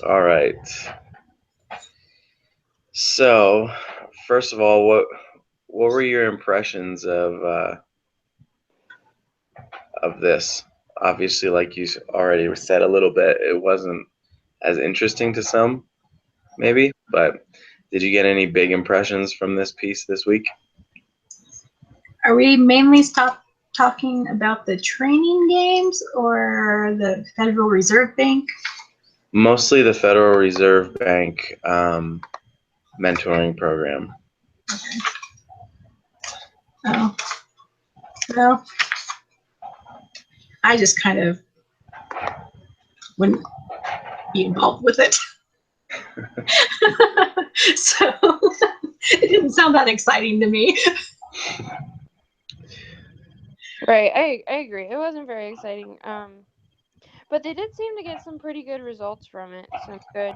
All right. So, first of all, what were your impressions of this? Obviously, like you already said a little bit, it wasn't as interesting to some, maybe, but did you get any big impressions from this piece this week? Are we mainly talking about the training games or the Federal Reserve Bank? Mostly the Federal Reserve Bank mentoring program. Okay. Oh, well, I just kind of wouldn't be involved with it. So it didn't sound that exciting to me. Right, I agree. It wasn't very exciting. But they did seem to get some pretty good results from it. Some good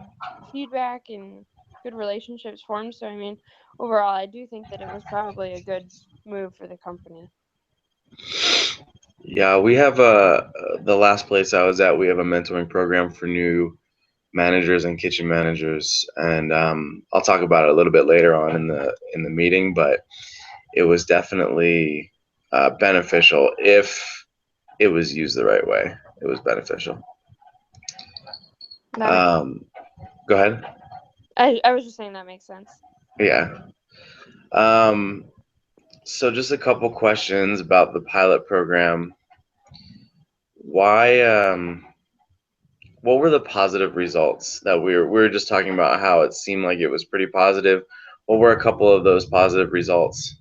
feedback and good relationships formed. So I mean, overall, I do think that it was probably a good move for the company. Yeah, we have the last place I was at, we have a mentoring program for new managers and kitchen managers, and I'll talk about it a little bit later on in the meeting. But it was definitely beneficial if it was used the right way. It was beneficial. Go ahead. I was just saying that makes sense. Yeah. So just a couple questions about the pilot program. Why? What were the positive results that we were just talking about? How it seemed like it was pretty positive. What were a couple of those positive results?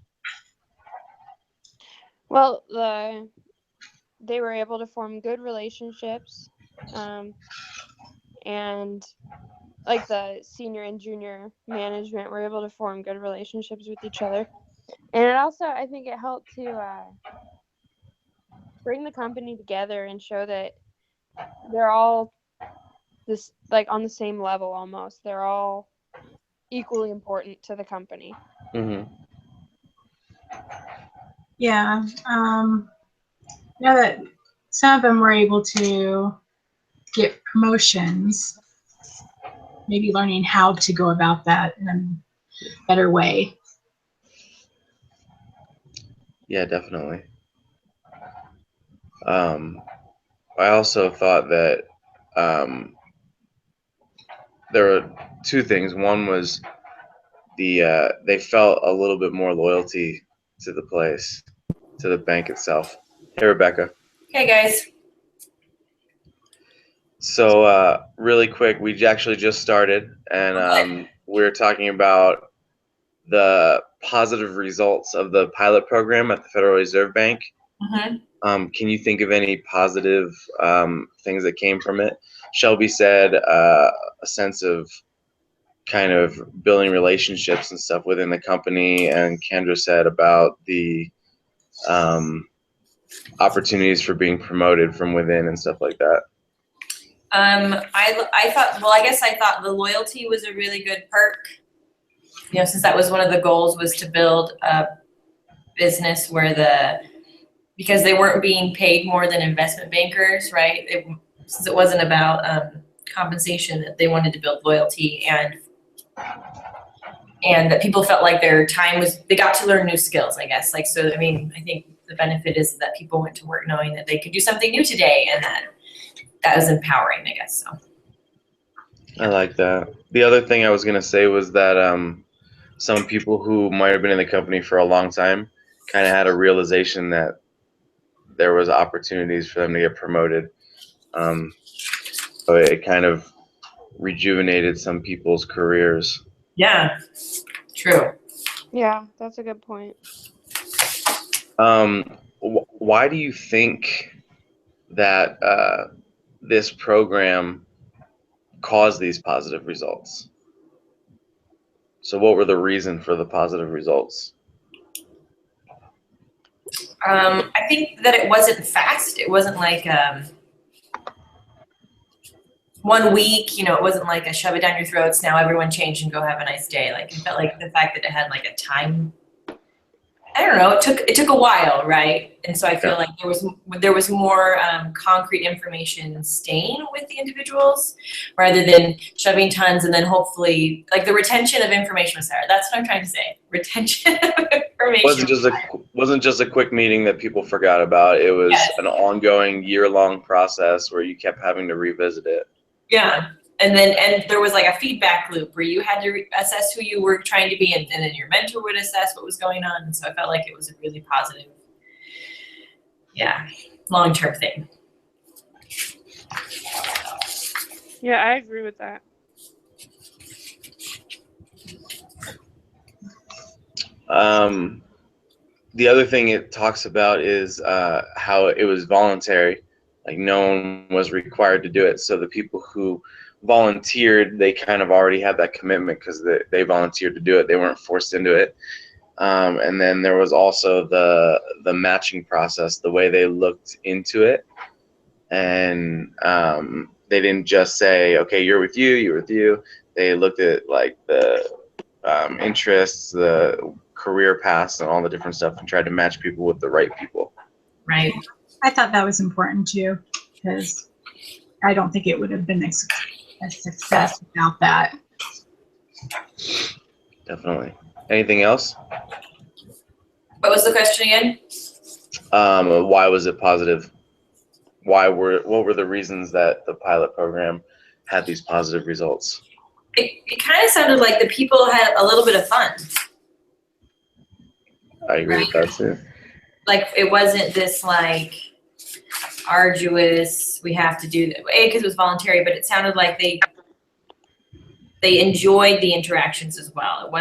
Well, they were able to form good relationships, and like the senior and junior management were able to form good relationships with each other. And it also, I think it helped to bring the company together and show that they're all this like on the same level almost. They're all equally important to the company. Mm-hmm. Yeah. Now that some of them were able to get promotions, maybe learning how to go about that in a better way. Yeah, definitely. I also thought that there were two things. One was they felt a little bit more loyalty to the place, to the bank itself. Hey, Rebecca. Hey, guys. So really quick, we actually just started, and we're talking about the positive results of the pilot program at the Federal Reserve Bank. Mm-hmm. Can you think of any positive things that came from it? Shelby said a sense of kind of building relationships and stuff within the company, and Kendra said about the opportunities for being promoted from within and stuff like that. I thought, well, I guess I thought the loyalty was a really good perk. You know, since that was one of the goals, was to build a business where because they weren't being paid more than investment bankers, right? Since it wasn't about compensation, that they wanted to build loyalty and that people felt like their time they got to learn new skills, I guess. Like, so, I mean, I think the benefit is that people went to work knowing that they could do something new today, and that was empowering, I guess. So I like that. The other thing I was going to say was that some people who might have been in the company for a long time kind of had a realization that there was opportunities for them to get promoted. So it kind of rejuvenated some people's careers. yeah, true. Yeah, that's a good point. Why do you think that this program caused these positive results? So what were the reason for the positive results? I think that it wasn't fast. It wasn't like 1 week, you know, it wasn't like a shove it down your throats, now everyone change and go have a nice day. Like, it felt like the fact that it had like a time I don't know. It took a while, right? And so I feel Yeah. like there was more concrete information staying with the individuals rather than shoving tons and then hopefully like the retention of information was there. That's what I'm trying to say. Retention of information. Wasn't just a quick meeting that people forgot about. It was Yes. an ongoing year-long process where you kept having to revisit it. Yeah. And there was like a feedback loop where you had to assess who you were trying to be, and then your mentor would assess what was going on. And so I felt like it was a really positive, long-term thing. Yeah, I agree with that. The other thing it talks about is how it was voluntary. Like no one was required to do it. So the people who volunteered, they kind of already had that commitment because they volunteered to do it. They weren't forced into it. And then there was also the matching process, the way they looked into it. And they didn't just say, okay, you're with you. They looked at like the interests, the career paths, and all the different stuff, and tried to match people with the right people. Right. I thought that was important too, because I don't think it would have been a success without that. Definitely. Anything else? What was the question again? Why was it positive? What were the reasons that the pilot program had these positive results? It kind of sounded like the people had a little bit of fun. I agree with that too. Like it wasn't this like arduous, we have to do that. Because it was voluntary, but it sounded like they enjoyed the interactions as well. It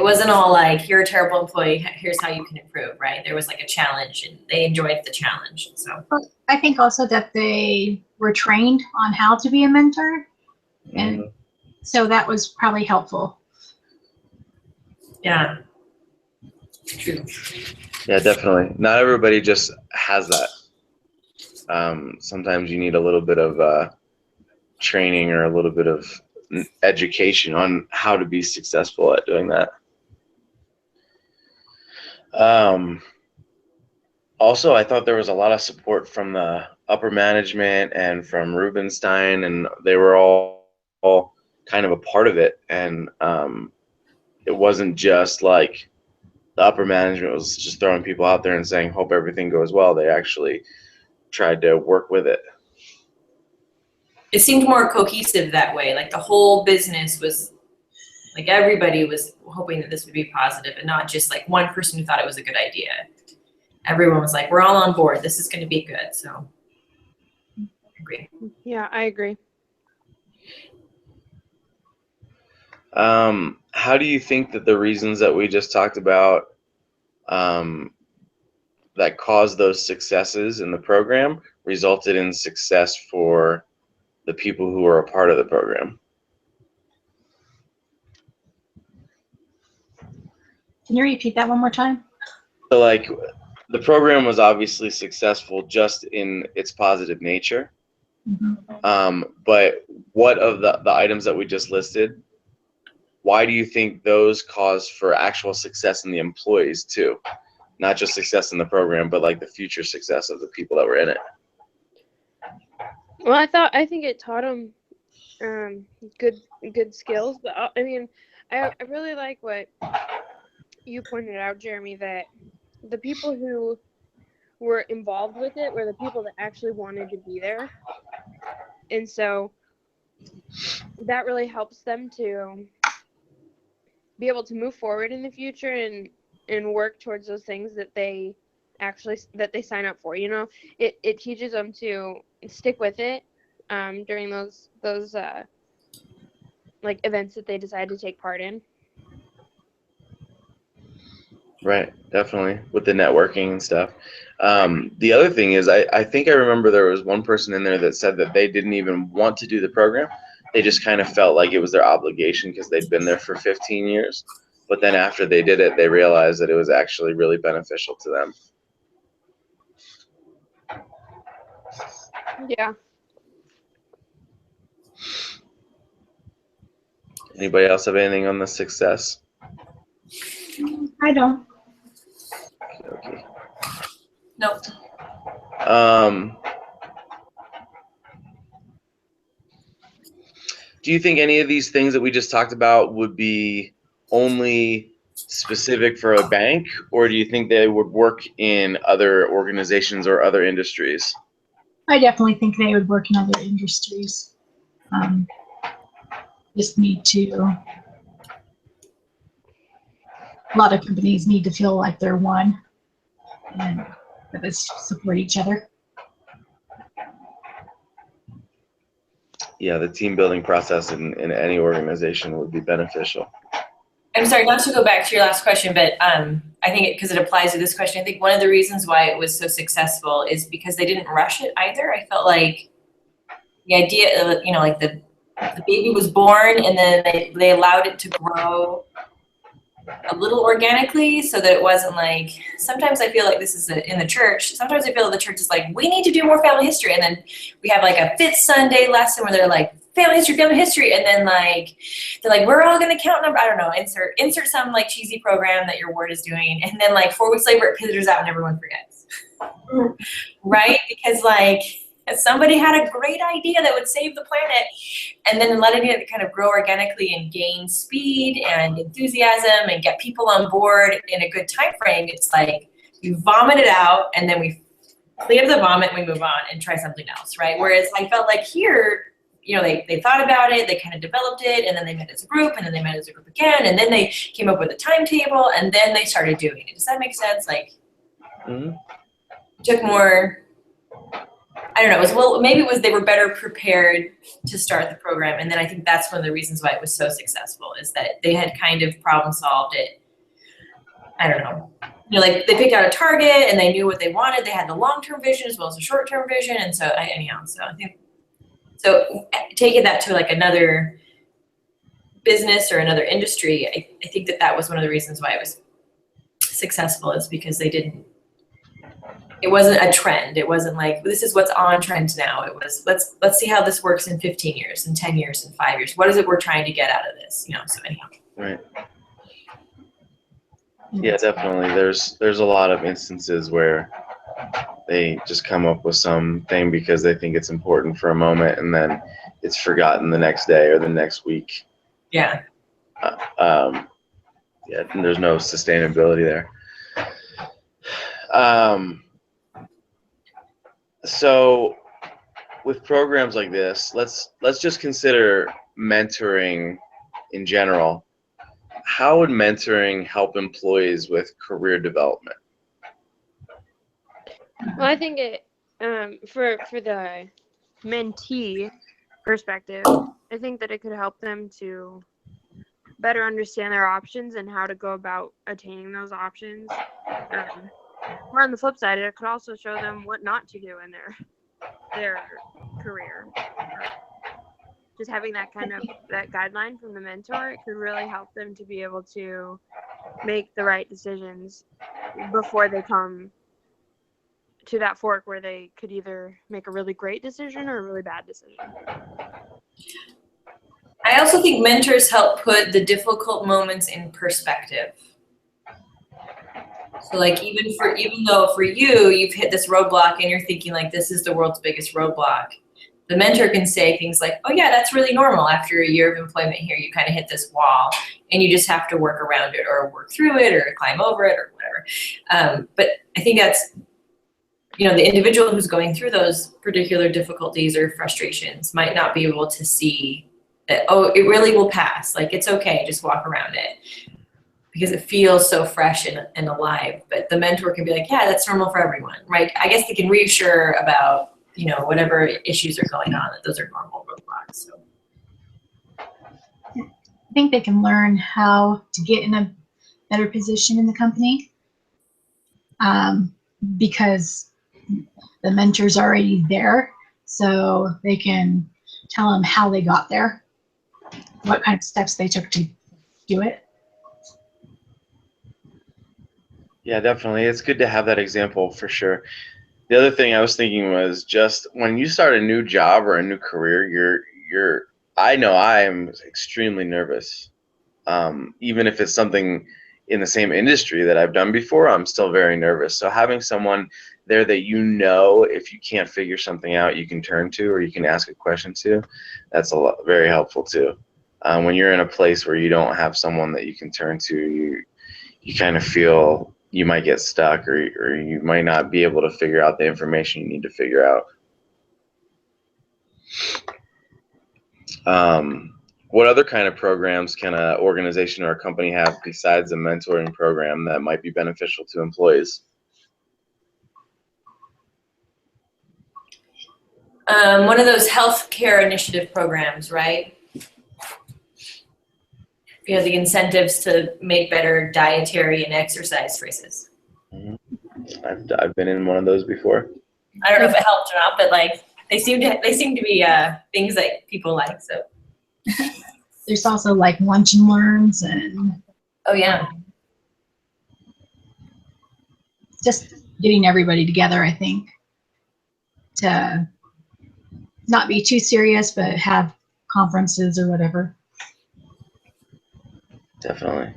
wasn't all like, you're a terrible employee, here's how you can improve, right? There was like a challenge and they enjoyed the challenge. So I think also that they were trained on how to be a mentor, and so that was probably helpful. yeah. True. Yeah, definitely. Not everybody just has that. Sometimes you need a little bit of training or a little bit of education on how to be successful at doing that. Also, I thought there was a lot of support from the upper management and from Rubenstein, and they were all kind of a part of it. And it wasn't just like the upper management was just throwing people out there and saying, hope everything goes well. They actually tried to work with it. It seemed more cohesive that way. Like the whole business was, like everybody was hoping that this would be positive and not just like one person who thought it was a good idea. Everyone was like, we're all on board. This is going to be good. So I agree. Yeah, I agree. How do you think that the reasons that we just talked about that caused those successes in the program resulted in success for the people who were a part of the program? Can you repeat that one more time? So like the program was obviously successful just in its positive nature. Mm-hmm. But what of the items that we just listed, why do you think those cause for actual success in the employees too? Not just success in the program, but like the future success of the people that were in it. Well, I think it taught them good skills, but I mean, I really like what you pointed out, Jeremy, that the people who were involved with it were the people that actually wanted to be there, and so that really helps them to be able to move forward in the future and work towards those things that they sign up for. You know, it teaches them to stick with it during those like events that they decide to take part in. Right, definitely, with the networking and stuff. The other thing is, I think I remember there was one person in there that said that they didn't even want to do the program. They just kind of felt like it was their obligation because they'd been there for 15 years. But then after they did it, they realized that it was actually really beneficial to them. Yeah. Anybody else have anything on the success? I don't. Okay. Nope. Do you think any of these things that we just talked about would be only specific for a bank, or do you think they would work in other organizations or other industries? I definitely think they would work in other industries. Just need to. A lot of companies need to feel like they're one and that they support each other. Yeah, the team building process in any organization would be beneficial. I'm sorry, not to go back to your last question, but I think because it applies to this question, I think one of the reasons why it was so successful is because they didn't rush it either. I felt like the idea, like the baby was born and then they allowed it to grow a little organically so that it wasn't like, sometimes I feel like this is in the church, sometimes I feel the church is like, we need to do more family history. And then we have like a 5th Sunday lesson where they're like, family history. And then like, they're like, we're all gonna count number, I don't know, insert some like cheesy program that your ward is doing. And then like 4 weeks later it peters out and everyone forgets. Right? Because like, somebody had a great idea that would save the planet, and then letting it kind of grow organically and gain speed and enthusiasm and get people on board in a good time frame. It's like you vomit it out and then we clean up the vomit and we move on and try something else, right? Whereas I felt like here, they thought about it, they kind of developed it, and then they met as a group, and then they met as a group again, and then they came up with a timetable, and then they started doing it. Does that make sense? Like, took more. I don't know. Maybe it was they were better prepared to start the program, and then I think that's one of the reasons why it was so successful is that they had kind of problem solved it. I don't know. Like they picked out a target and they knew what they wanted. They had the long-term vision as well as the short-term vision, and so I think taking that to like another business or another industry, I think that was one of the reasons why it was successful is because they didn't. It wasn't a trend. It wasn't like, this is what's on trend now. It was, let's see how this works in 15 years, in 10 years, in 5 years. What is it we're trying to get out of this? So anyhow. Right. Yeah, definitely. There's a lot of instances where they just come up with something because they think it's important for a moment and then it's forgotten the next day or the next week. Yeah. Yeah, and there's no sustainability there. So with programs like this, let's just consider mentoring in general. How would mentoring help employees with career development? Well, I think it for the mentee perspective, I think that it could help them to better understand their options and how to go about attaining those options. Or on the flip side, it could also show them what not to do in their career. Just having that guideline from the mentor, it could really help them to be able to make the right decisions before they come to that fork where they could either make a really great decision or a really bad decision. I also think mentors help put the difficult moments in perspective. So like even though for you, you've hit this roadblock and you're thinking like, this is the world's biggest roadblock, the mentor can say things like, oh yeah, that's really normal. After a year of employment here, you kind of hit this wall and you just have to work around it or work through it or climb over it or whatever. But I think that's, the individual who's going through those particular difficulties or frustrations might not be able to see that, oh, it really will pass. Like, it's okay, just walk around it. Because it feels so fresh and alive. But the mentor can be like, yeah, that's normal for everyone, right? I guess they can reassure about, whatever issues are going on, that those are normal roadblocks. So. I think they can learn how to get in a better position in the company because the mentor's already there, so they can tell them how they got there, what kind of steps they took to do it. Yeah, definitely. It's good to have that example for sure. The other thing I was thinking was just when you start a new job or a new career, I know I am extremely nervous. Even if it's something in the same industry that I've done before, I'm still very nervous. So having someone there that if you can't figure something out, you can turn to or you can ask a question to, that's very helpful too. When you're in a place where you don't have someone that you can turn to, you kind of feel you might get stuck or you might not be able to figure out the information you need to figure out. What other kind of programs can an organization or a company have besides a mentoring program that might be beneficial to employees? One of those healthcare initiative programs, right? You know, the incentives to make better dietary and exercise choices. I've been in one of those before. I don't know if it helped or not, but like they seem to be things that people like. So There's also like lunch and learns and oh yeah, just getting everybody together, I think, to not be too serious, but have conferences or whatever. Definitely.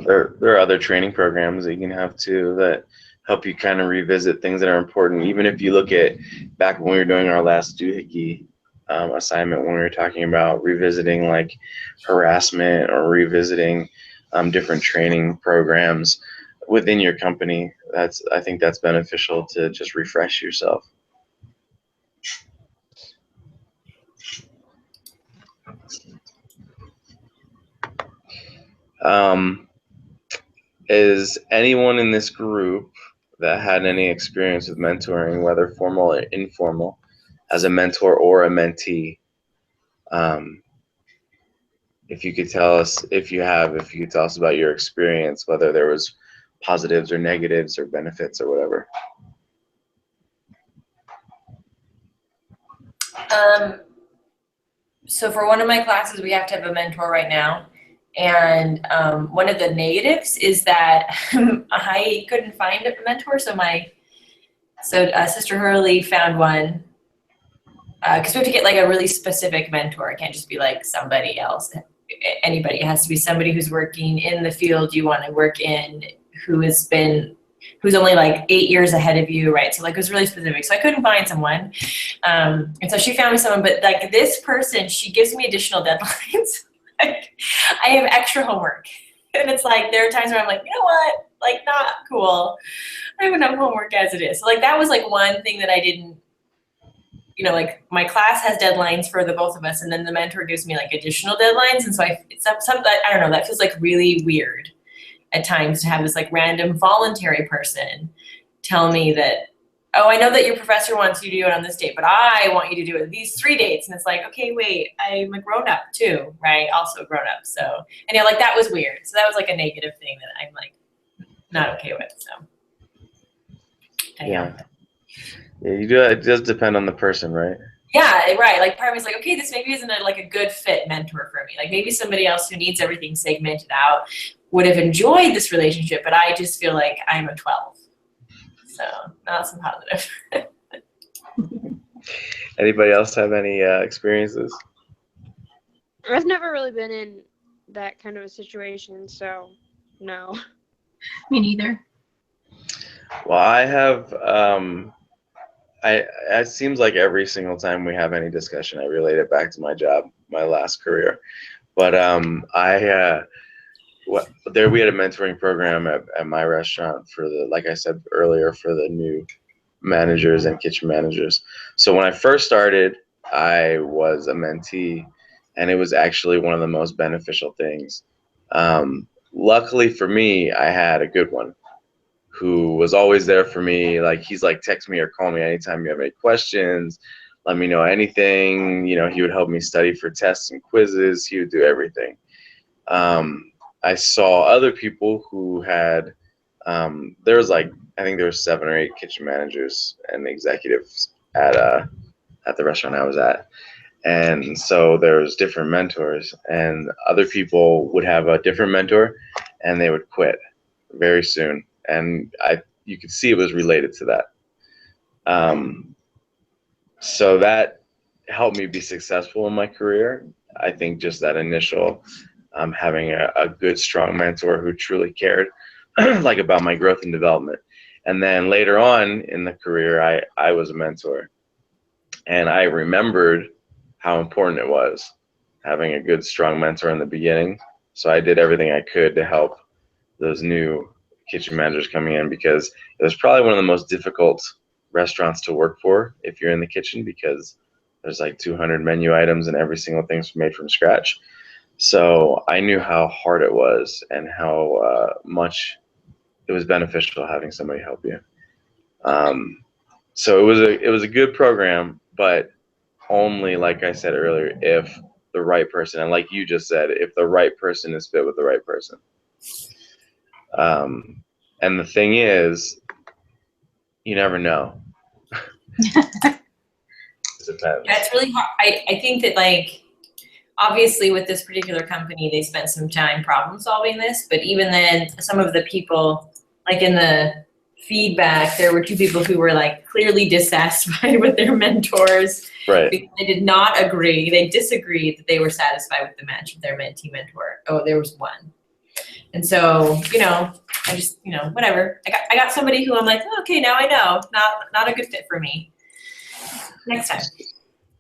There are other training programs that you can have too that help you kind of revisit things that are important. Even if you look at back when we were doing our last doohickey assignment, when we were talking about revisiting like harassment or revisiting different training programs within your company, I think that's beneficial to just refresh yourself. Is anyone in this group that had any experience with mentoring, whether formal or informal, as a mentor or a mentee? If you could tell us, if you could tell us about your experience, whether there was positives or negatives or benefits or whatever. So for one of my classes, we have to have a mentor right now. And one of the negatives is that I couldn't find a mentor. So Sister Hurley found one because we have to get like a really specific mentor. It can't just be like somebody else, anybody. It has to be somebody who's working in the field you want to work in, who's only like 8 years ahead of you, right? So like it was really specific. So I couldn't find someone. And so she found me someone, but like this person, she gives me additional deadlines. Like, I have extra homework. And it's like, there are times where I'm like, you know what? Like, not cool. I have enough homework as it is. So like, that was like one thing that I didn't, you know, like my class has deadlines for the both of us. And then the mentor gives me like additional deadlines. And so I don't know, that feels like really weird at times to have this like random voluntary person tell me that, oh, I know that your professor wants you to do it on this date, but I want you to do it these 3 dates. And it's like, okay, wait, I'm a grown up too, right? Also a grown up. So, and yeah, like that was weird. So that was like a negative thing that I'm like not okay with. So, Yeah, you do. It does depend on the person, right? Yeah, right. Like part of me is like, okay, this maybe isn't like a good fit mentor for me. Like maybe somebody else who needs everything segmented out would have enjoyed this relationship, but I just feel like I'm a 12. So not so positive. Anybody else have any experiences? I've never really been in that kind of a situation, so no. Me neither. Well, I have. It seems like every single time we have any discussion, I relate it back to my job, my last career. But there we had a mentoring program at my restaurant for like I said earlier, for the new managers and kitchen managers. So when I first started, I was a mentee, and it was actually one of the most beneficial things. Luckily for me, I had a good one who was always there for me. Like he's like, text me or call me anytime you have any questions. Let me know anything. You know, he would help me study for tests and quizzes. He would do everything. I saw other people who had, there was like, I think there were 7 or 8 kitchen managers and executives at the restaurant I was at. And so there was different mentors, and other people would have a different mentor and they would quit very soon. And you could see it was related to that. So that helped me be successful in my career. I think just that initial having a good, strong mentor who truly cared like about my growth and development. And then later on in the career, I was a mentor, and I remembered how important it was having a good, strong mentor in the beginning. So I did everything I could to help those new kitchen managers coming in, because it was probably one of the most difficult restaurants to work for if you're in the kitchen, because there's like 200 menu items and every single thing's made from scratch. So I knew how hard it was and how much it was beneficial having somebody help you. So it was a good program, but only, like I said earlier, if the right person, and like you just said, if the right person is fit with the right person. And the thing is, you never know. It depends. Yeah, it's really hard. I think that, like, obviously with this particular company, they spent some time problem solving this, but even then, some of the people, like in the feedback, there were two people who were like clearly dissatisfied with their mentors. Right. Because they did not agree, they disagreed that they were satisfied with the match of their mentee mentor. Oh, there was one. And so, I just, whatever. I got somebody who I'm like, oh, okay, now I know, not a good fit for me. Next time.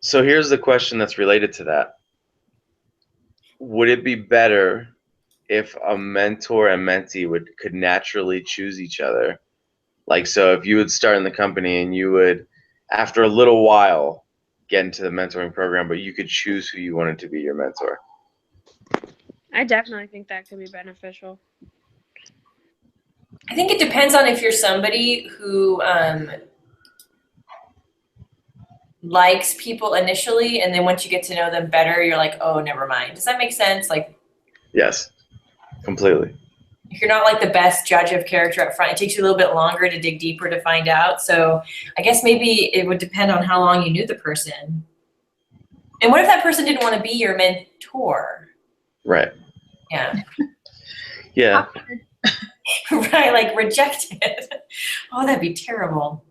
So here's the question that's related to that. Would it be better if a mentor and mentee could naturally choose each other? Like, so if you would start in the company and you would, after a little while, get into the mentoring program, but you could choose who you wanted to be your mentor. I definitely think that could be beneficial. I think it depends on if you're somebody who likes people initially, and then once you get to know them better, you're like, oh, never mind. Does that make sense? Like, yes, completely. If you're not like the best judge of character up front, it takes you a little bit longer to dig deeper to find out. So I guess maybe it would depend on how long you knew the person. And what if that person didn't want to be your mentor? Right. Yeah. Yeah. Right, like rejected. Oh, that'd be terrible.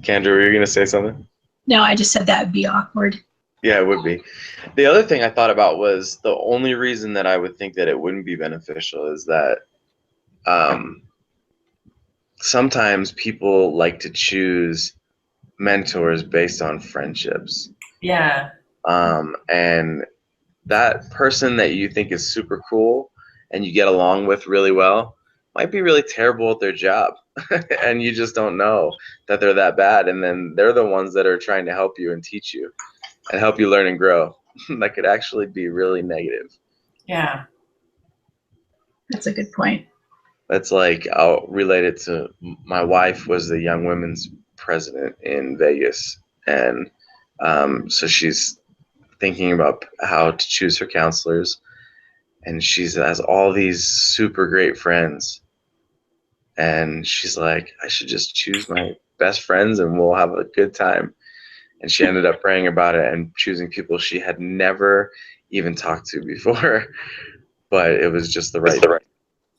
Kendra, were you going to say something? No, I just said that would be awkward. Yeah, it would be. The other thing I thought about was the only reason that I would think that it wouldn't be beneficial is that sometimes people like to choose mentors based on friendships. Yeah. And that person that you think is super cool and you get along with really well might be really terrible at their job. And you just don't know that they're that bad. And then they're the ones that are trying to help you and teach you and help you learn and grow. That could actually be really negative. Yeah. That's a good point. That's like, I'll relate it to my wife was the young women's president in Vegas. And so she's thinking about how to choose her counselors. And she has all these super great friends. And she's like, I should just choose my best friends and we'll have a good time. And she ended up praying about it and choosing people she had never even talked to before. But it was just the right.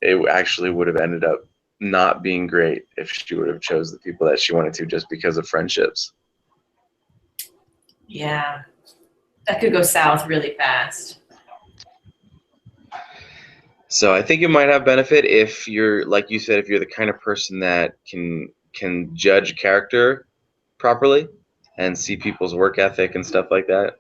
It actually would have ended up not being great if she would have chose the people that she wanted to just because of friendships. Yeah. That could go south really fast. So I think it might have benefit if you're, like you said, if you're the kind of person that can judge character properly and see people's work ethic and stuff like that.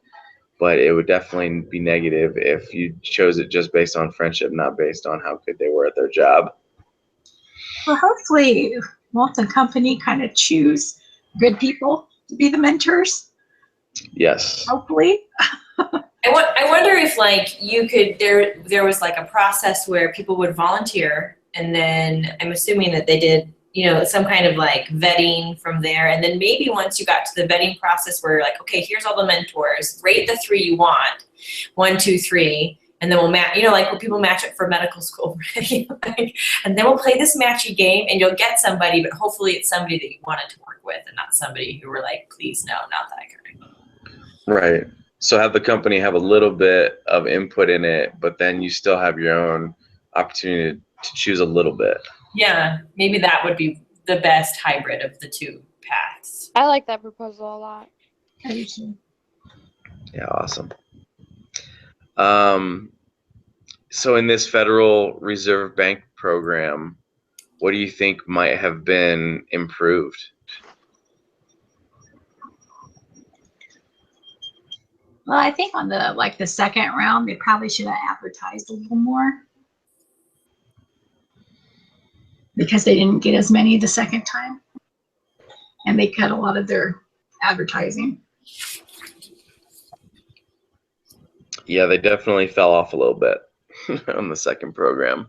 But it would definitely be negative if you chose it just based on friendship, not based on how good they were at their job. Well, hopefully, won't the company kind of choose good people to be the mentors? Yes. Hopefully. I wonder if like you could, there was like a process where people would volunteer, and then I'm assuming that they did, some kind of like vetting from there. And then maybe once you got to the vetting process where you're like, okay, here's all the mentors, rate the 3 you want, 1, 2, 3. And then we'll match, like when people match up for medical school, right? And then we'll play this matchy game and you'll get somebody, but hopefully it's somebody that you wanted to work with and not somebody who were like, please no, not that guy. Right. So have the company have a little bit of input in it, but then you still have your own opportunity to choose a little bit. Yeah, maybe that would be the best hybrid of the two paths. I like that proposal a lot. I do too. Yeah, awesome. So in this Federal Reserve Bank program, what do you think might have been improved? Well, I think on the second round, they probably should have advertised a little more because they didn't get as many the second time, and they cut a lot of their advertising. Yeah, they definitely fell off a little bit on the second program.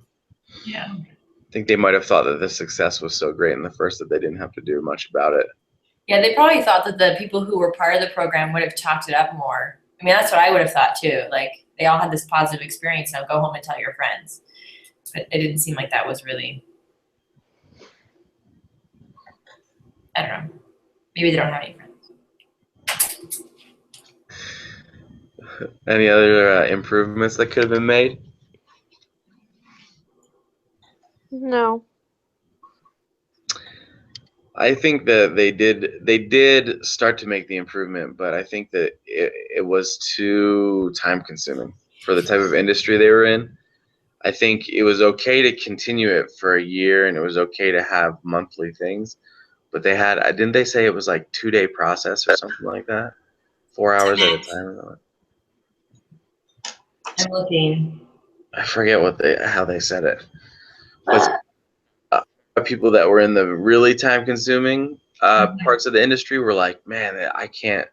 Yeah. I think they might have thought that the success was so great in the first that they didn't have to do much about it. Yeah, they probably thought that the people who were part of the program would have talked it up more. I mean, that's what I would have thought too. Like, they all had this positive experience. Now go home and tell your friends. But it didn't seem like that was really, I don't know. Maybe they don't have any friends. Any other improvements that could have been made? No. I think that they did start to make the improvement, but I think that it was too time consuming for the type of industry they were in. I think it was okay to continue it for a year, and it was okay to have monthly things, but they had, didn't they say it was like 2-day process or something like that? 4 hours at a time? I'm looking. I forget how they said it. But people that were in the really time consuming parts of the industry were like, man, I can't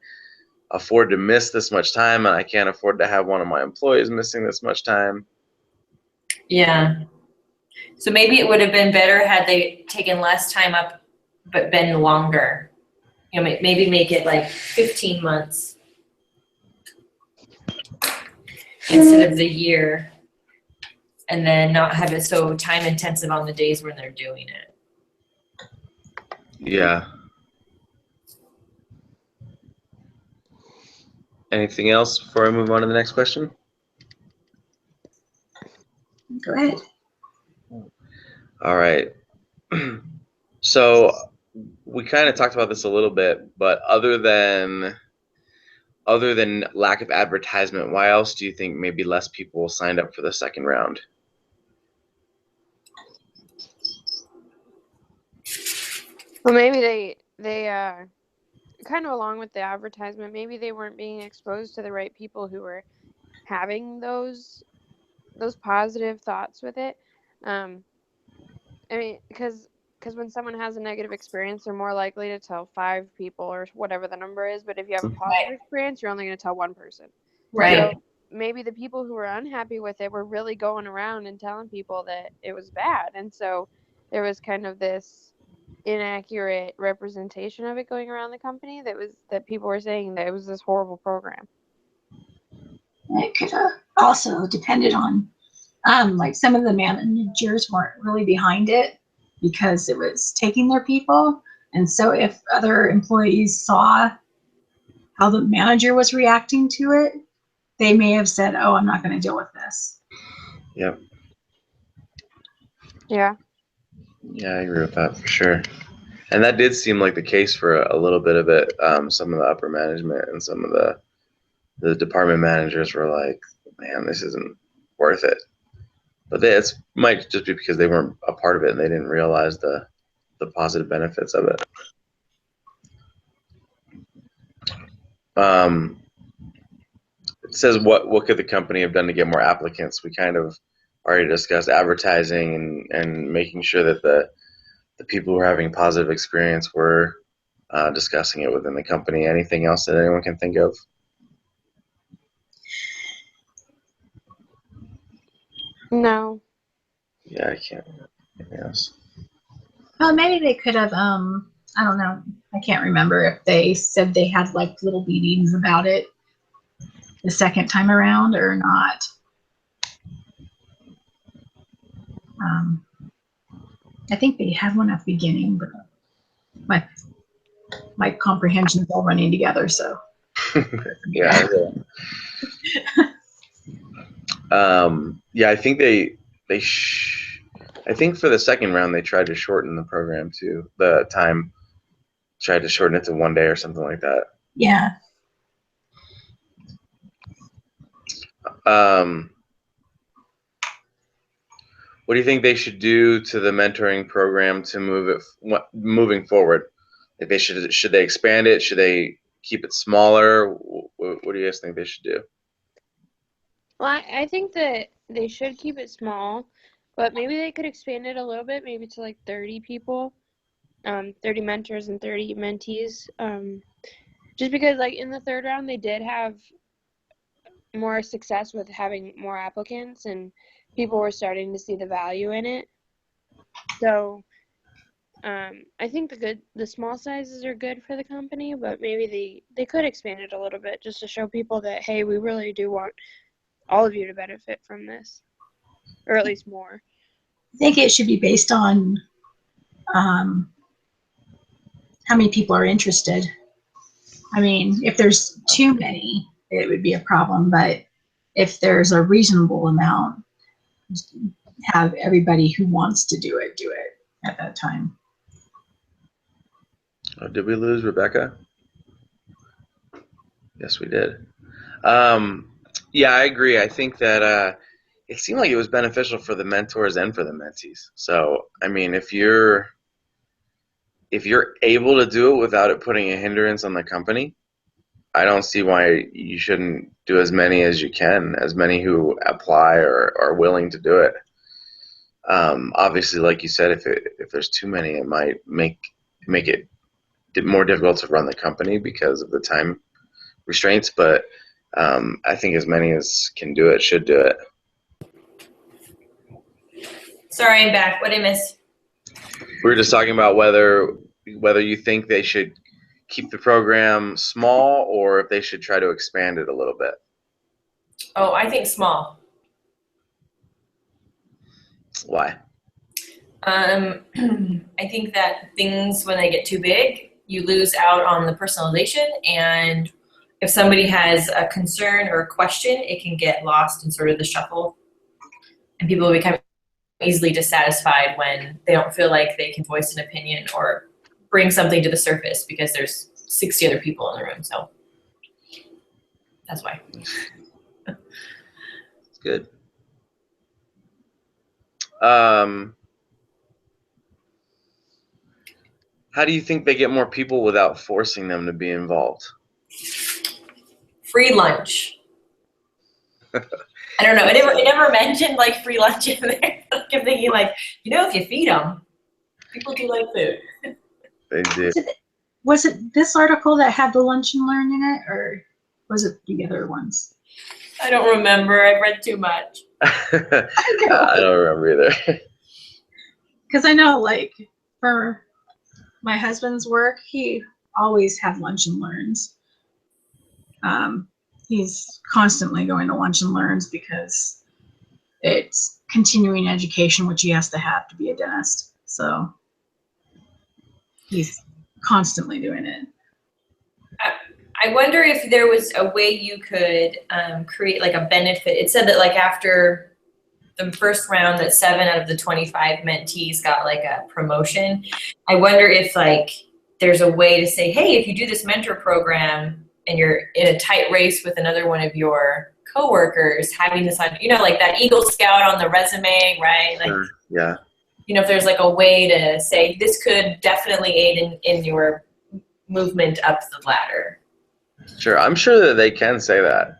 afford to miss this much time, and I can't afford to have one of my employees missing this much time. Yeah. So maybe it would have been better had they taken less time up, but been longer. You know, maybe make it like 15 months instead of the year, and then not have it so time intensive on the days when they're doing it. Yeah. Anything else before I move on to the next question? Go ahead. All right. So we kind of talked about this a little bit, but other than lack of advertisement, why else do you think maybe less people signed up for the second round? Well, maybe they kind of along with the advertisement, maybe they weren't being exposed to the right people who were having those positive thoughts with it. I mean, because when someone has a negative experience, they're more likely to tell 5 people or whatever the number is. But if you have a positive experience, you're only going to tell 1 person. Right. So maybe the people who were unhappy with it were really going around and telling people that it was bad. And so there was kind of this inaccurate representation of it going around the company that people were saying that it was this horrible program. It could have also depended on like some of the managers weren't really behind it because it was taking their people. And so if other employees saw how the manager was reacting to it, they may have said, oh, I'm not going to deal with this. Yep. Yeah. Yeah, I agree with that for sure. And that did seem like the case for a little bit of it. Some of the upper management and some of the department managers were like, man, this isn't worth it. But it might just be because they weren't a part of it and they didn't realize the positive benefits of it. It says, what could the company have done to get more applicants? We kind of already discussed advertising and making sure that the people who are having a positive experience were discussing it within the company. Anything else that anyone can think of? No. Yeah, I can't. Anything else? Well, maybe they could have, I don't know. I can't remember if they said they had like little meetings about it the second time around or not. I think they had one at the beginning, but my comprehension is all running together. So Yeah. Yeah, I think I think for the second round they tried to shorten the program too. The time tried to shorten it to 1 day or something like that. yeah. what do you think they should do to the mentoring program to moving forward? Like should they expand it? Should they keep it smaller? What do you guys think they should do? Well, I think that they should keep it small, but maybe they could expand it a little bit, maybe to like 30 people, 30 mentors and 30 mentees. Just because like in the third round, they did have more success with having more applicants and people were starting to see the value in it. So I think the small sizes are good for the company, but maybe they could expand it a little bit just to show people that, hey, we really do want all of you to benefit from this, or at least more. I think it should be based on how many people are interested. I mean, if there's too many, it would be a problem, but if there's a reasonable amount, have everybody who wants to do it at that time. Oh, did we lose Rebecca? Yes, we did. Yeah, I agree. I think that it seemed like it was beneficial for the mentors and for the mentees. So, I mean, if you're able to do it without it putting a hindrance on the company, I don't see why you shouldn't do as many as you can, as many who apply or are willing to do it. Obviously, like you said, if there's too many, it might make it more difficult to run the company because of the time restraints. But I think as many as can do it should do it. Sorry, I'm back. What did I miss? We were just talking about whether you think they should keep the program small or if they should try to expand it a little bit. Oh, I think small. Why? I think that things, when they get too big, you lose out on the personalization, and if somebody has a concern or a question, it can get lost in sort of the shuffle, and people become easily dissatisfied when they don't feel like they can voice an opinion or bring something to the surface because there's 60 other people in the room. So that's why. It's good. How do you think they get more people without forcing them to be involved? Free lunch. I don't know. It never mentioned like free lunch in there. I'm thinking like, if you feed them, people do like food. They do. Was it this article that had the lunch and learn in it, or was it the other ones? I don't remember. I've read too much. I don't remember either. Because I know, like, for my husband's work, he always had lunch and learns. He's constantly going to lunch and learns because it's continuing education, which he has to have to be a dentist. So he's constantly doing it. I wonder if there was a way you could create like a benefit. It said that like after the first round that 7 out of the 25 mentees got like a promotion. I wonder if like there's a way to say, hey, if you do this mentor program and you're in a tight race with another one of your coworkers, having this on, like that Eagle Scout on the resume, right? Like, Sure. Yeah. If there's like a way to say this could definitely aid in your movement up the ladder. Sure. I'm sure that they can say that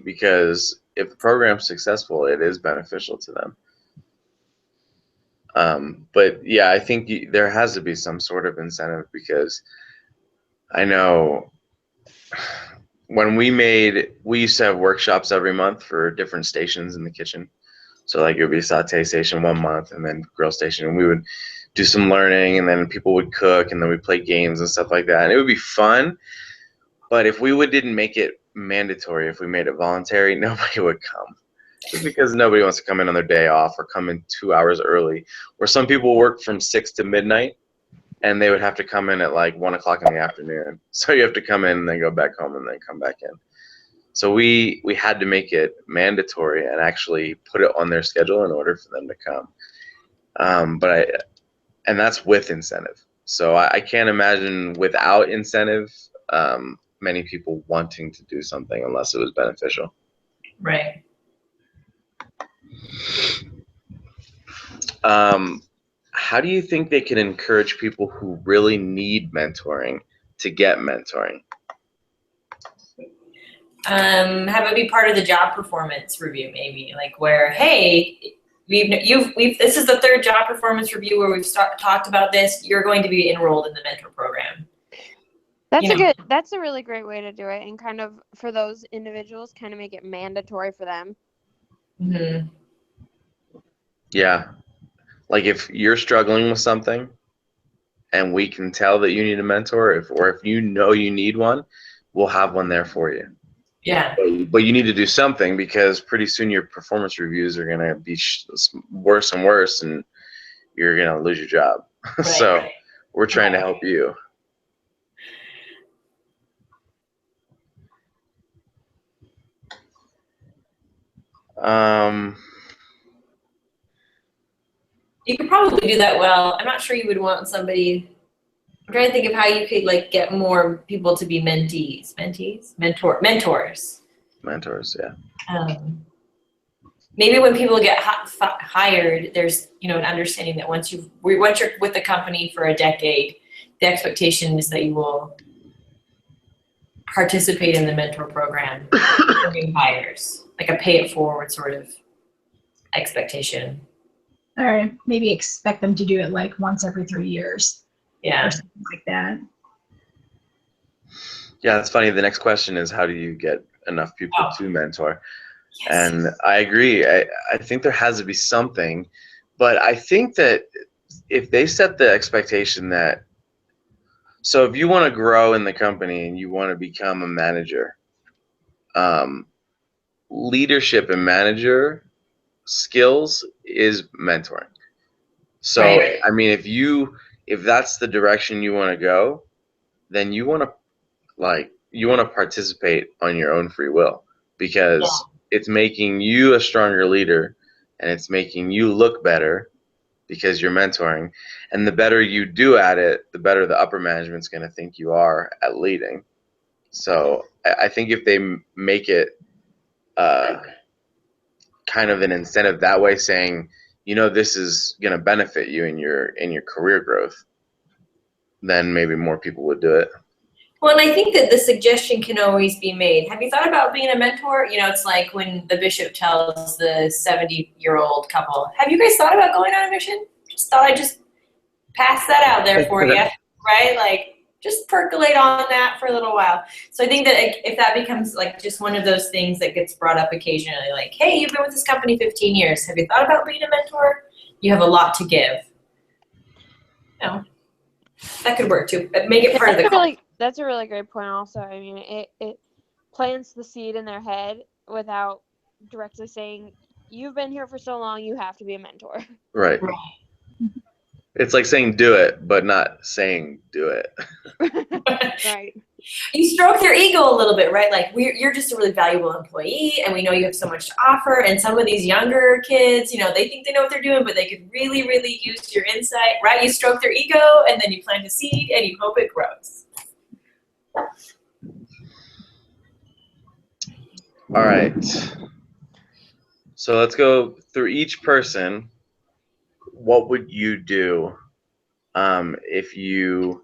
because if the program's successful, it is beneficial to them. But yeah, I think there has to be some sort of incentive because I know when we used to have workshops every month for different stations in the kitchen. So like it would be saute station 1 month and then grill station, and we would do some learning and then people would cook and then we'd play games and stuff like that. And it would be fun. But if we didn't make it mandatory, if we made it voluntary, nobody would come. Just because nobody wants to come in on their day off or come in 2 hours early. Or some people work from 6 to midnight and they would have to come in at like 1 o'clock in the afternoon. So you have to come in and then go back home and then come back in. So we had to make it mandatory and actually put it on their schedule in order for them to come. And that's with incentive. So I can't imagine without incentive many people wanting to do something unless it was beneficial. Right. How do you think they can encourage people who really need mentoring to get mentoring? Have it be part of the job performance review, maybe, like where, hey, this is the third job performance review where we've talked about this. You're going to be enrolled in the mentor program. That's a really great way to do it, and kind of for those individuals, kind of make it mandatory for them. Mm-hmm. Yeah. Like if you're struggling with something and we can tell that you need a mentor, if you know you need one, we'll have one there for you. Yeah. But you need to do something, because pretty soon your performance reviews are going to be worse and worse, and you're going to lose your job. Right, So right. we're trying to help you. You could probably do that well. I'm not sure you would want somebody. I'm trying to think of how you could like get more people to be mentors. Mentors, yeah. Maybe when people get hired, there's an understanding that once you're with the company for a decade, the expectation is that you will participate in the mentor program for new hires, like a pay it forward sort of expectation. Or maybe expect them to do it like once every 3 years Yeah. or something like that. Yeah, that's funny. The next question is, how do you get enough people to mentor? Yes. And I agree. I think there has to be something, but I think that if they set the expectation that, so if you want to grow in the company and you want to become a manager, leadership and manager skills is mentoring. So, Right. I mean, if that's the direction you want to go, then you want to participate on your own free will, because it's making you a stronger leader and it's making you look better because you're mentoring. And the better you do at it, the better the upper management's going to think you are at leading. So I think if they make it kind of an incentive that way, saying, this is going to benefit you in your career growth, then maybe more people would do it. Well, and I think that the suggestion can always be made. Have you thought about being a mentor? It's like when the bishop tells the 70-year-old couple, have you guys thought about going on a mission? Just thought I'd just pass that out there for you, right? Like, just percolate on that for a little while. So I think that if that becomes like just one of those things that gets brought up occasionally, like, hey, you've been with this company 15 years. Have you thought about being a mentor? You have a lot to give. That could work too. Make it part of the culture. That's a really great point also. I mean, it plants the seed in their head without directly saying, you've been here for so long, you have to be a mentor. Right. It's like saying do it, but not saying do it. Right. You stroke their ego a little bit, right? Like, you're just a really valuable employee, and we know you have so much to offer. And some of these younger kids, they think they know what they're doing, but they could really, really use your insight, right? You stroke their ego, and then you plant a seed, and you hope it grows. All right. So let's go through each person. What would you do if you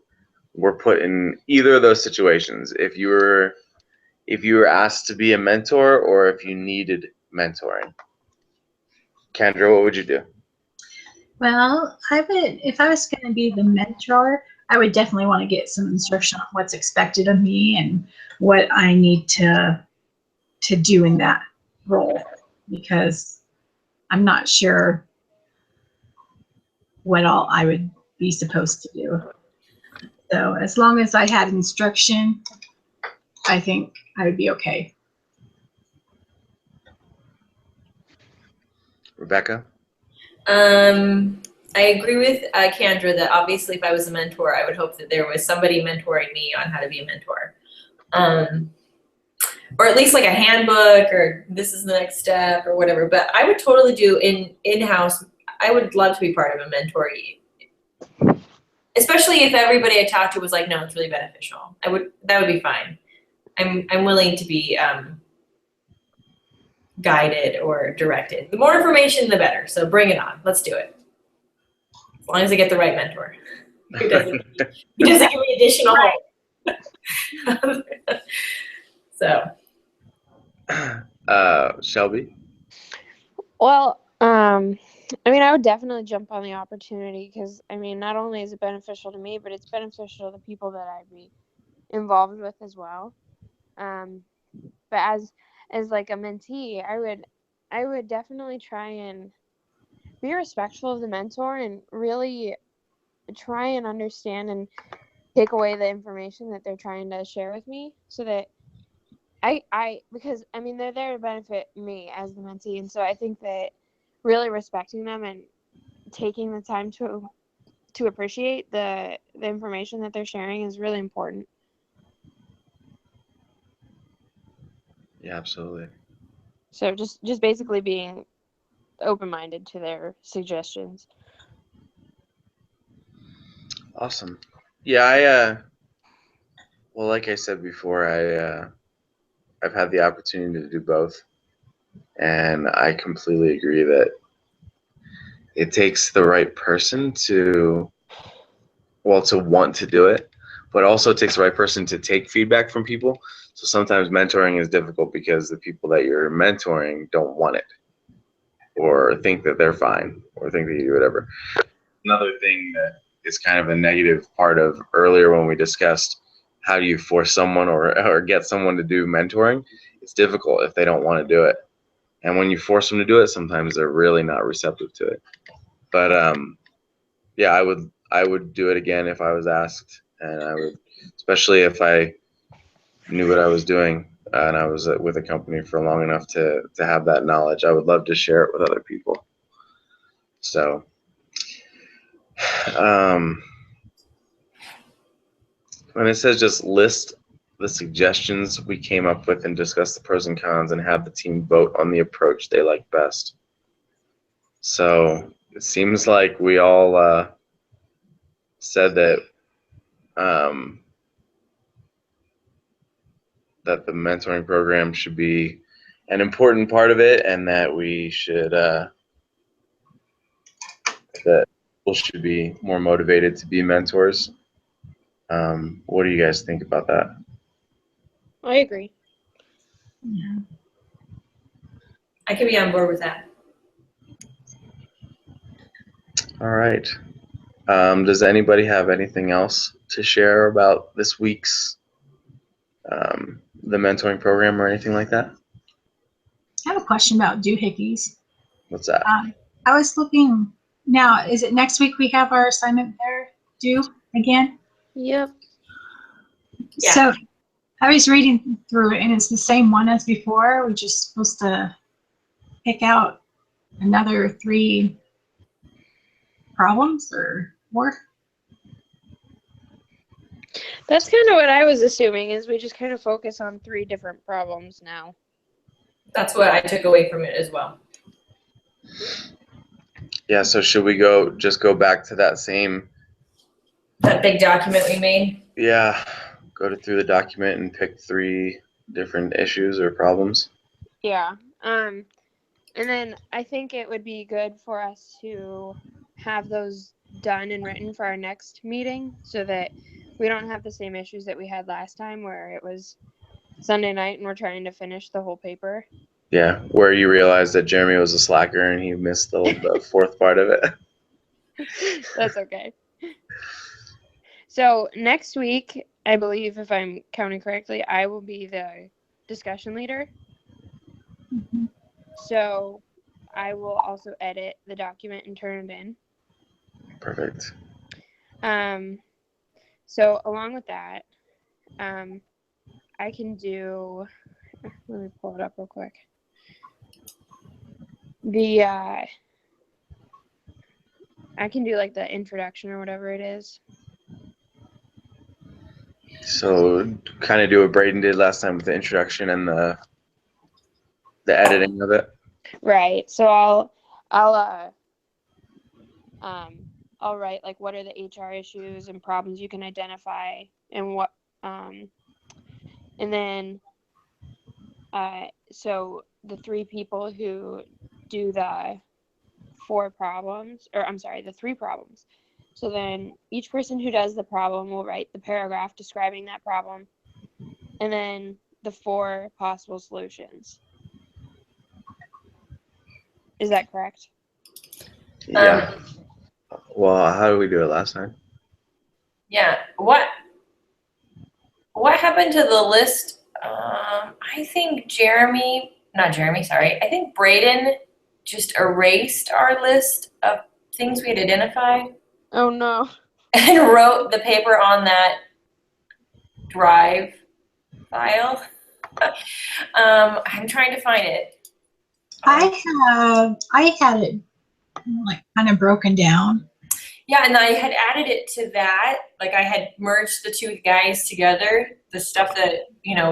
were put in either of those situations? If you were asked to be a mentor, or if you needed mentoring? Kendra, what would you do? Well, if I was going to be the mentor, I would definitely want to get some instruction on what's expected of me and what I need to do in that role, because I'm not sure what all I would be supposed to do. So as long as I had instruction, I think I would be okay. Rebecca? I agree with Kendra that obviously if I was a mentor, I would hope that there was somebody mentoring me on how to be a mentor. Or at least like a handbook, or this is the next step, or whatever. But I would totally do in-house. I would love to be part of a mentor, especially if everybody I talked to was like, no, it's really beneficial. That would be fine. I'm willing to be guided or directed. The more information, the better. So bring it on. Let's do it. As long as I get the right mentor. Who doesn't give me additional help. So. Shelby? Well, I mean, I would definitely jump on the opportunity because, I mean, not only is it beneficial to me, but it's beneficial to the people that I'd be involved with as well. But as like a mentee, I would definitely try and be respectful of the mentor and really try and understand and take away the information that they're trying to share with me, so that because I mean they're there to benefit me as the mentee, and so I think that really respecting them and taking the time to appreciate the information that they're sharing is really important. Yeah, absolutely. So just basically being open-minded to their suggestions. Awesome. Yeah, well, like I said before, I've had the opportunity to do both, and I completely agree that it takes the right person to want to do it, but also it takes the right person to take feedback from people. So sometimes mentoring is difficult because the people that you're mentoring don't want it, or think that they're fine, or think that you do whatever. Another thing that is kind of a negative part of earlier when we discussed how do you force someone or get someone to do mentoring, it's difficult if they don't want to do it. And when you force them to do it, sometimes they're really not receptive to it. But yeah, I would do it again if I was asked, and I would, especially if I knew what I was doing and I was with a company for long enough to have that knowledge. I would love to share it with other people. So, and it says just list the suggestions we came up with and discuss the pros and cons and have the team vote on the approach they like best. So it seems like we all said that that the mentoring program should be an important part of it, and that we should that people should be more motivated to be mentors. What do you guys think about that? I agree. Yeah. I can be on board with that. All right. Does anybody have anything else to share about this week's the mentoring program or anything like that? I have a question about doohickeys. What's that? I was looking now. Is it next week we have our assignment there due again? Yep. Yeah. So I was reading through it, and it's the same one as before. We're just supposed to pick out another 3 problems or more. That's kind of what I was assuming, is we just kind of focus on 3 different problems now. That's what I took away from it as well. Yeah, so should we just go back to that big document we made? Yeah, through the document and pick 3 different issues or problems? Yeah. And then I think it would be good for us to have those done and written for our next meeting, so that we don't have the same issues that we had last time where it was Sunday night and we're trying to finish the whole paper. Yeah, where you realized that Jeremy was a slacker and he missed the 4th part of it. That's okay. So next week, I believe, if I'm counting correctly, I will be the discussion leader. Mm-hmm. So I will also edit the document and turn it in. Perfect. So along with that, I can do, let me pull it up real quick. I can do like the introduction or whatever it is. So kind of do what Braden did last time with the introduction and the editing of it. Right. So I'll write like what are the HR issues and problems you can identify, and what and then So the 3 people who do the 4 problems, or I'm sorry, the 3 problems. So then each person who does the problem will write the paragraph describing that problem, and then the 4 possible solutions. Is that correct? Yeah. Well, how did we do it last time? Yeah. What happened to the list? I think I think Braden just erased our list of things we had identified Oh no. and wrote the paper on that drive file. I'm trying to find it. I had it like kind of broken down. Yeah, and I had added it to that. Like I had merged the 2 guys together, the stuff that,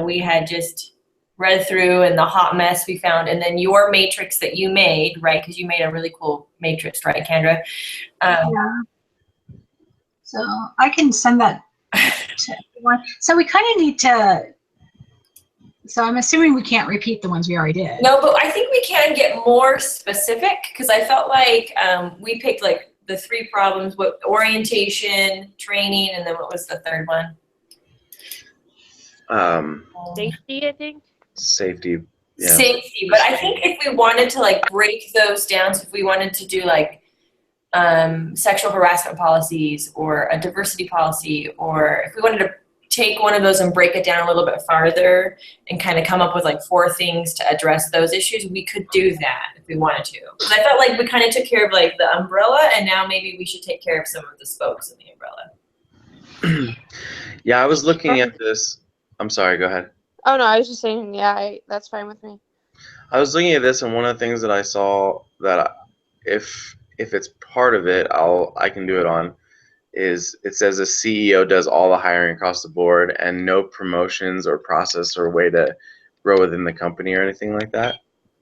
we had just read through and the hot mess we found, and then your matrix that you made, right? Because you made a really cool matrix, right, Kendra? Yeah. So I can send that to everyone. So we kind of need to, so I'm assuming we can't repeat the ones we already did. No, but I think we can get more specific because I felt like we picked like the 3 problems: what orientation, training, and then what was the third one? Safety, I think. Safety. Yeah. Safety. But I think if we wanted to like break those down, so if we wanted to do like sexual harassment policies or a diversity policy, or if we wanted to take one of those and break it down a little bit farther and kind of come up with like 4 things to address those issues, we could do that if we wanted to. Because I felt like we kind of took care of like the umbrella, and now maybe we should take care of some of the spokes in the umbrella. Yeah, I was looking at this. I'm sorry, go ahead. Oh no, I was just saying, yeah, that's fine with me. I was looking at this, and one of the things that I saw that if it's part of it, I can do it on, is it says a CEO does all the hiring across the board and no promotions or process or way to grow within the company or anything like that.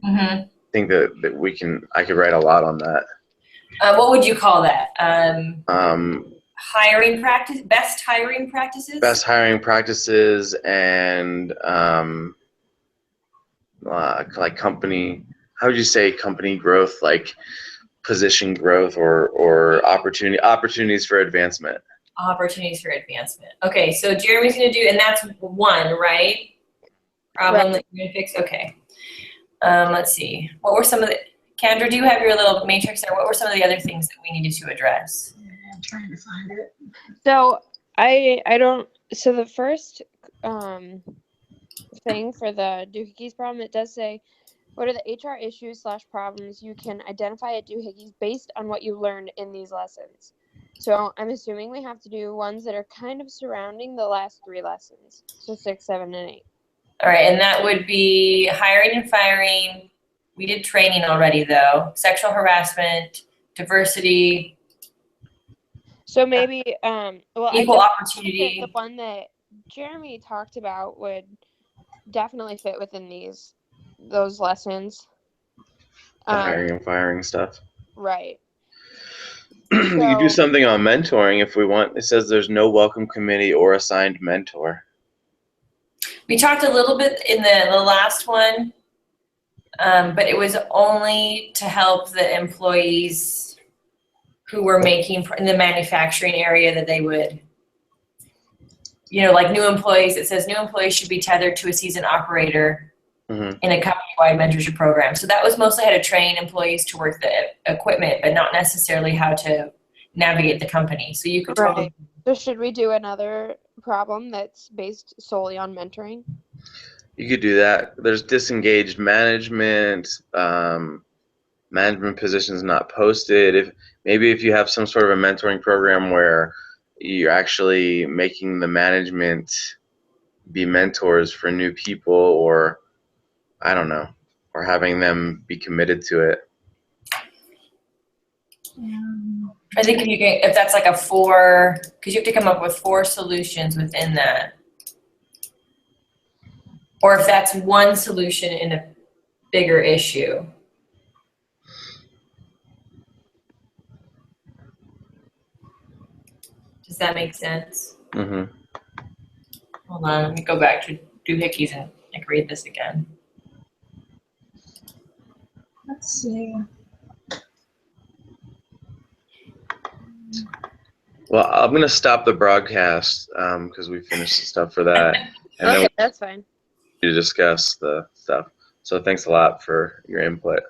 Mm-hmm. I think that I could write a lot on that. What would you call that? Hiring practice, best hiring practices? Best hiring practices and like company, how would you say company growth, like position growth or opportunities for advancement. Opportunities for advancement. Okay, so Jeremy's gonna do, and that's 1, right? Problem that you're gonna fix. Okay. Let's see. What were some of the, Kendra, do you have your little matrix there? What were some of the other things that we needed to address? Yeah, I'm trying to find it. So I don't. So the first thing for the doohickeys problem, it does say, what are the HR issues / problems you can identify at doohickeys based on what you learned in these lessons? So I'm assuming we have to do ones that are kind of surrounding the last 3 lessons. So 6, 7, and 8. All right, and that would be hiring and firing. We did training already though. Sexual harassment, diversity. So maybe, equal opportunity. The one that Jeremy talked about would definitely fit within those lessons. The hiring and firing stuff. Right. You could do something on mentoring if we want. It says there's no welcome committee or assigned mentor. We talked a little bit in the last one, but it was only to help the employees who were making in the manufacturing area, that they would, like new employees, it says new employees should be tethered to a seasoned operator in a company-wide mentorship program. So that was mostly how to train employees to work the equipment, but not necessarily how to navigate the company. So you could totally. So should we do another problem that's based solely on mentoring? You could do that. There's disengaged management, management positions not posted. If you have some sort of a mentoring program where you're actually making the management be mentors for new people, or I don't know, or having them be committed to it. I think if that's like a 4, because you have to come up with 4 solutions within that. Or if that's one solution in a bigger issue. Does that make sense? Mm-hmm. Hold on, let me go back to doohickeys and read this again. Let's see. Well, I'm going to stop the broadcast because we finished the stuff for that. And then Okay, that's fine. we discuss the stuff. So thanks a lot for your input.